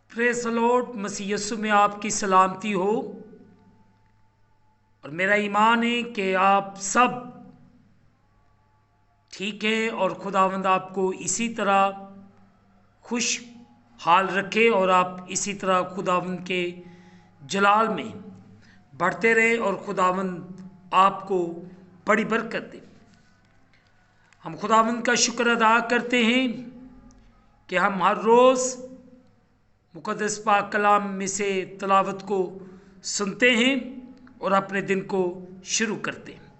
Praise the Lord. मसीह यीशु में आपकी सलामती हो और मेरा ईमान है कि आप सब ठीक है और खुदावंद आपको इसी तरह खुश हाल रखे और आप इसी तरह खुदावंद के जलाल में बढ़ते रहे और खुदावंद आपको बड़ी बरकत दे। हम खुदावंद का शुक्र अदा करते हैं कि हम हर रोज़ मुक़द्दस पाक कलाम में से तलावत को सुनते हैं और अपने दिन को शुरू करते हैं।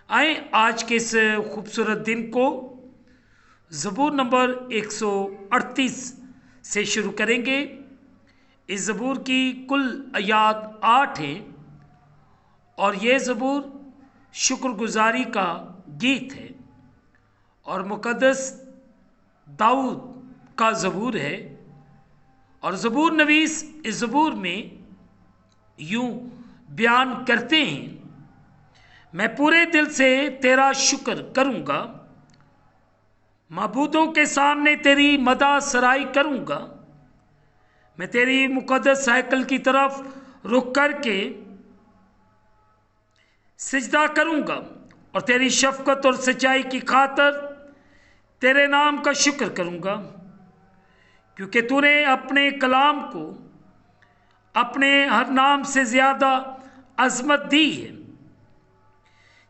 आए आज के इस खूबसूरत दिन को ज़बूर नंबर 138 से शुरू करेंगे। इस ज़बूर की कुल आयात 8 हैं और ये ज़बूर शुक्रगुजारी का गीत है और मुक़द्दस दाऊद का ज़बूर है। और ज़बूर नवीस इस ज़बूर में यूं बयान करते हैं, मैं पूरे दिल से तेरा शुक्र करूँगा, माबूदों के सामने तेरी मदा सराई करूँगा। मैं तेरी मुक़द्दस हैकल की तरफ रुख करके सिजदा करूँगा और तेरी शफ़क़त और सच्चाई की खातर तेरे नाम का शुक्र करूँगा, क्योंकि तूने अपने कलाम को अपने हर नाम से ज़्यादा अज़मत दी है।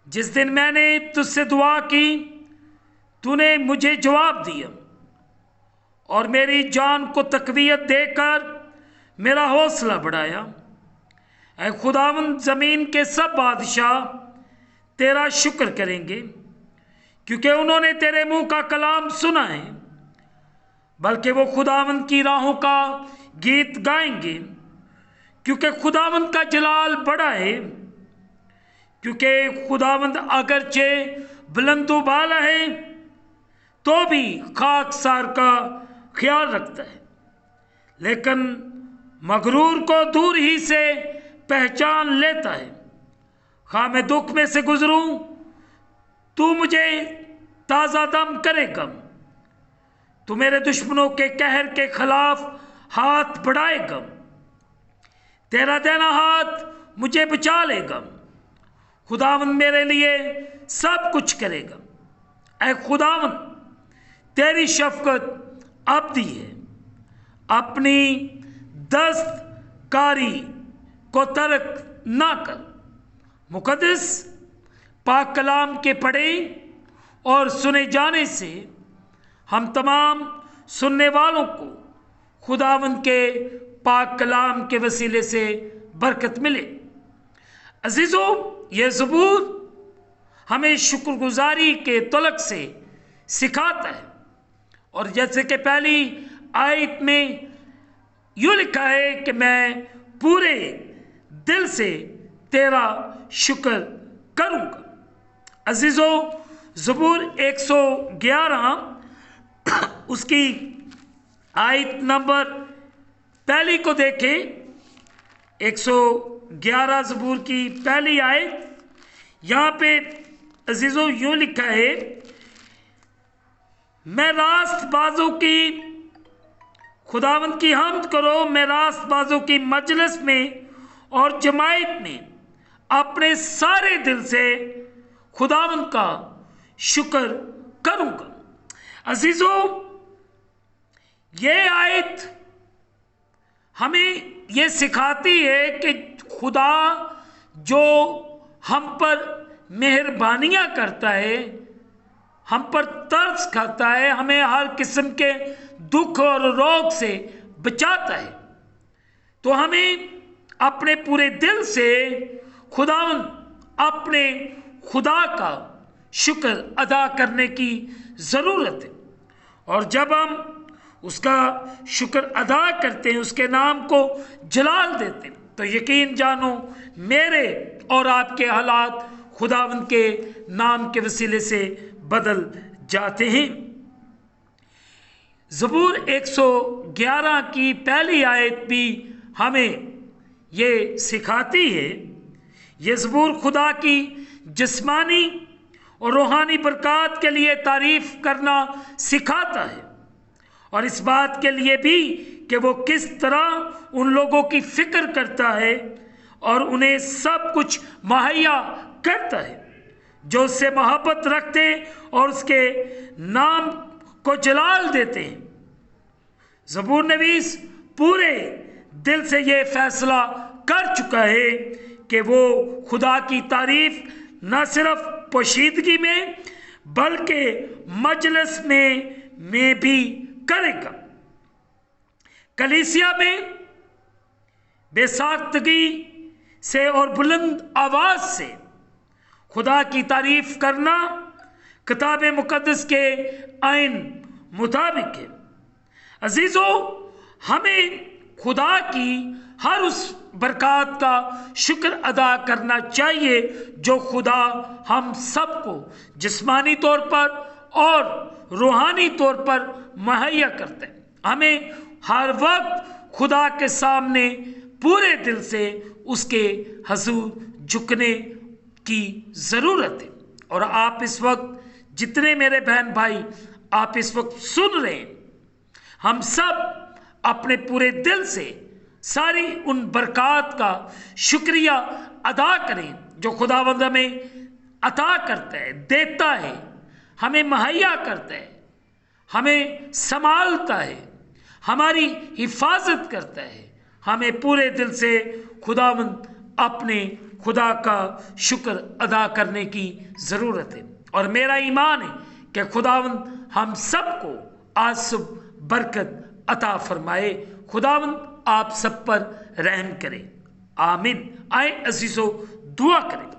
जिस दिन मैंने तुझसे दुआ की तूने मुझे जवाब दिया और मेरी जान को तक़वियत देकर मेरा हौसला बढ़ाया। ऐ खुदावंद, ज़मीन के सब बादशाह तेरा शुक्र करेंगे, क्योंकि उन्होंने तेरे मुँह का कलाम सुना है। बल्कि वो खुदावंद की राहों का गीत गाएंगे, क्योंकि खुदावंद का जलाल बड़ा है। क्योंकि खुदावंद अगरचे बुलंदो बाला है तो भी खाकसार का ख्याल रखता है, लेकिन मगरूर को दूर ही से पहचान लेता है। खा मैं दुख में से गुजरूं तू मुझे ताज़ा दम करेगा। तू मेरे दुश्मनों के कहर के खिलाफ हाथ बढ़ाएगा, तेरा देना हाथ मुझे बचा लेगा। खुदावंद मेरे लिए सब कुछ करेगा। ऐ खुदावंद, तेरी शफ़क़त अबदी है, अपनी दस्तकारी को तर्क ना कर। मुक़द्दस पाक कलाम के पढ़े और सुने जाने से हम तमाम सुनने वालों को खुदावंद के पाक कलाम के वसीले से बरकत मिले। अजीज़ों, ये ज़बूर हमें शुक्रगुजारी के तलक से सिखाता है। और जैसे कि पहली आयत में यूँ लिखा है कि मैं पूरे दिल से तेरा शुक्र करूँगा। अजीज़ों, ज़बूर 111 उसकी आयत नंबर पहली को देखें। 111 ज़बूर की पहली आयत, यहाँ पे अजीज़ों यूँ लिखा है, मैं रास्त बाजों की खुदावंद की हम्द करो, मैं रास्त बाजों की मजलिस में और जमायत में अपने सारे दिल से खुदावंद का शुक्र करूँगा। अजीज़ों, ये आयत हमें ये सिखाती है कि खुदा जो हम पर मेहरबानियाँ करता है, हम पर तरस खाता है, हमें हर किस्म के दुख और रोग से बचाता है, तो हमें अपने पूरे दिल से खुदावंद अपने खुदा का शुक्र अदा करने की ज़रूरत है। और जब हम उसका शुक्र अदा करते हैं, उसके नाम को जलाल देते हैं, तो यकीन जानो मेरे और आपके हालात खुदावंद के नाम के वसीले से बदल जाते हैं। ज़बूर 111 की पहली आयत भी हमें ये सिखाती है। ये ज़बूर खुदा की जिस्मानी और रूहानी बरक़ात के लिए तारीफ़ करना सिखाता है और इस बात के लिए भी कि वो किस तरह उन लोगों की फिक्र करता है और उन्हें सब कुछ मुहैया करता है जो उससे मोहब्बत रखते और उसके नाम को जलाल देते हैं। ज़बूर नवीस पूरे दिल से ये फैसला कर चुका है कि वो खुदा की तारीफ न सिर्फ पोशीदगी में बल्कि मजलिस में भी करेगा। कलीसिया में बेसाख्तगी से और बुलंद आवाज से खुदा की तारीफ करना किताब मुकद्दस के आइन मुताबिक है। अजीजों, हमें खुदा की हर उस बरकत का शुक्र अदा करना चाहिए जो खुदा हम सबको जिस्मानी तौर पर और रूहानी तौर पर मुहैया करते हैं। हमें हर वक्त खुदा के सामने पूरे दिल से उसके हुजूर झुकने की ज़रूरत है। और आप इस वक्त जितने मेरे बहन भाई आप इस वक्त सुन रहे हैं, हम सब अपने पूरे दिल से सारी उन बरकत का शुक्रिया अदा करें जो खुदावंद हमें अता करता है, देता है, हमें मुहैया करता है, हमें संभालता है, हमारी हिफाजत करता है। हमें पूरे दिल से खुदावंद अपने खुदा का शुक्र अदा करने की ज़रूरत है। और मेरा ईमान है कि खुदावंद हम सबको आज सुबह बरकत अता फरमाए। खुदावंद आप सब पर रहम करे, आमीन। आए अजीजों, दुआ करें।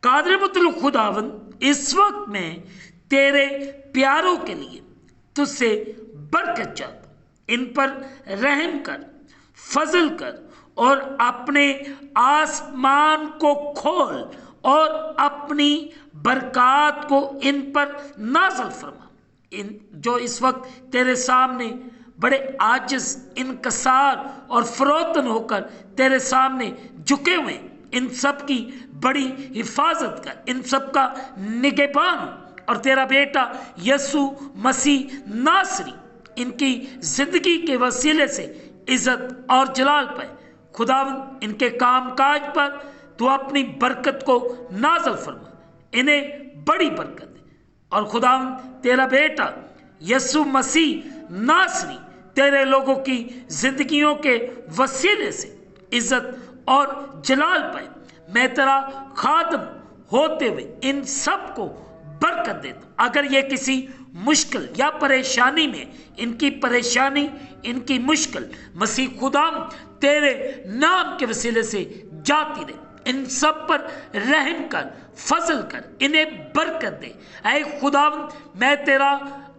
कादिर मुतल्लक़ खुदावंद, इस वक्त में तेरे प्यारों के लिए तुझसे बरकत चाहता हूँ। इन पर रहम कर, फजल कर और अपने आसमान को खोल और अपनी बरकत को इन पर नाज़िल फरमा। इन जो इस वक्त तेरे सामने बड़े आजिज़, इनकसार और फरोतन होकर तेरे सामने झुके हुए, इन सब की बड़ी हिफाजत कर, इन सब का निगहबान और तेरा बेटा यसु मसीह नासरी इनकी ज़िंदगी के वसीले से इज़्ज़त और जलाल पाए। खुदावंद, इनके काम काज पर तू अपनी बरकत को नाज़िल फरमा, इन्हें बड़ी बरकत दे। और खुदावंद, तेरा बेटा यसु मसीह नासरी तेरे लोगों की जिंदगियों के वसीले से इज्जत और जलाल पाए। मैं तेरा खादम होते हुए इन सब को बरकत देता हूँ। अगर ये किसी मुश्किल या परेशानी में, इनकी परेशानी, इनकी मुश्किल मसीह खुदा तेरे नाम के वसीले से जाती रहे, इन सब पर रहम कर, फजल कर, इन्हें बरकत दे। ऐ खुदावंद, मैं तेरा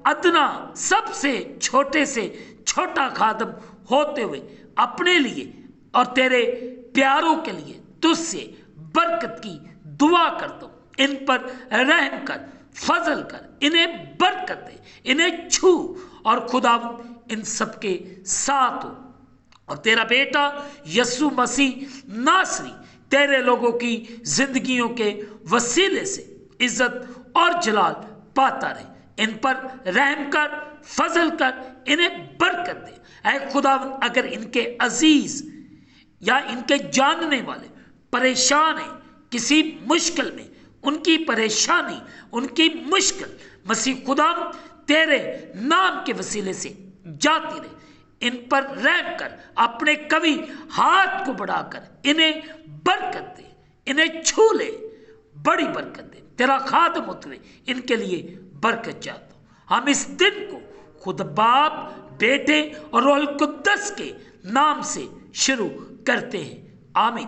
अदना, सबसे छोटे से छोटा खादम होते हुए अपने लिए और तेरे प्यारों के लिए तुझसे बरकत की दुआ करता हूँ। इन पर रहम कर, फजल कर, इन्हें बरकत दे, इन्हें छू और खुदावंद इन सबके साथ हो। और तेरा बेटा यसु मसीह नासरी तेरे लोगों की जिंदगियों के वसीले से इज्जत और जलाल पाता रहे। इन पर रहम कर, फजल कर, इन्हें बरकत दे। ऐ खुदावंद, अगर इनके अजीज या इनके जानने वाले परेशान हैं किसी मुश्किल में, उनकी परेशानी, उनकी मुश्किल मसीह खुदा तेरे नाम के वसीले से जाती रहे। इन पर रहम कर, अपने कवि हाथ को बढ़ाकर इन्हें बरकत दे, इन्हें छू ले, बड़ी बरकत दे। तेरा खादम होते हुए इनके लिए बरकत चाहता हूँ। हम इस दिन को खुद बाप, बेटे और रूहुल कुद्दस के नाम से शुरू करते हैं, आमीन।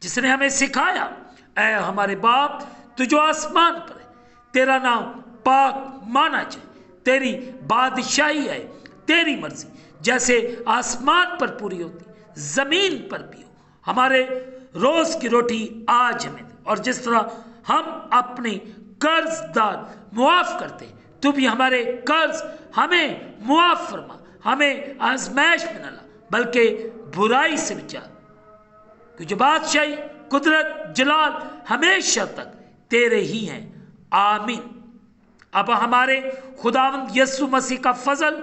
जिसने हमें सिखाया, ऐ हमारे बाप तू जो आसमान पर है, तेरा नाम पाक माना जाए, तेरी बादशाही है, तेरी मर्जी जैसे आसमान पर पूरी होती जमीन पर भी हो। हमारे रोज की रोटी आज हमें दे, और जिस तरह हम अपने कर्जदार मुआफ करते, तू भी हमारे कर्ज हमें मुआफ फरमा। हमें आजमाइश में न ला, बल्कि बुराई से बचा, तुझे बादशाही, कुदरत, जलाल हमेशा तक तेरे ही हैं, आमीन। अब हमारे खुदावंद यसु मसीह का फजल,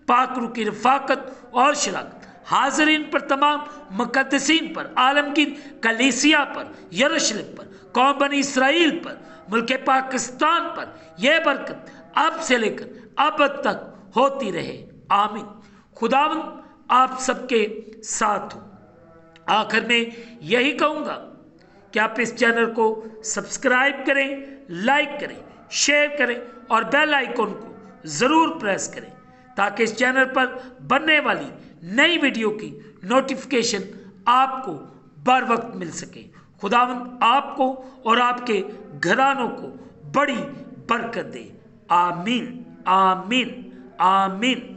पाक रूह की रफ़ाकत और शराकत हाज़रीन पर, तमाम मुक़द्दसीन पर, आलमगीर कलीसिया पर, यरूशलेम पर, कौम बनी इसराइल पर, मुल्क पाकिस्तान पर यह बरकत अब से लेकर अब तक होती रहे, आमीन। खुदावंद आप सबके साथ हो। आखिर में यही कहूँगा कि आप इस चैनल को सब्सक्राइब करें, लाइक करें, शेयर करें और बेल आइकन को ज़रूर प्रेस करें ताकि इस चैनल पर बनने वाली नई वीडियो की नोटिफिकेशन आपको बर वक्त मिल सके। खुदावंद आपको और आपके घरानों को बड़ी बरकत दे, आमीन, आमीन, आमीन।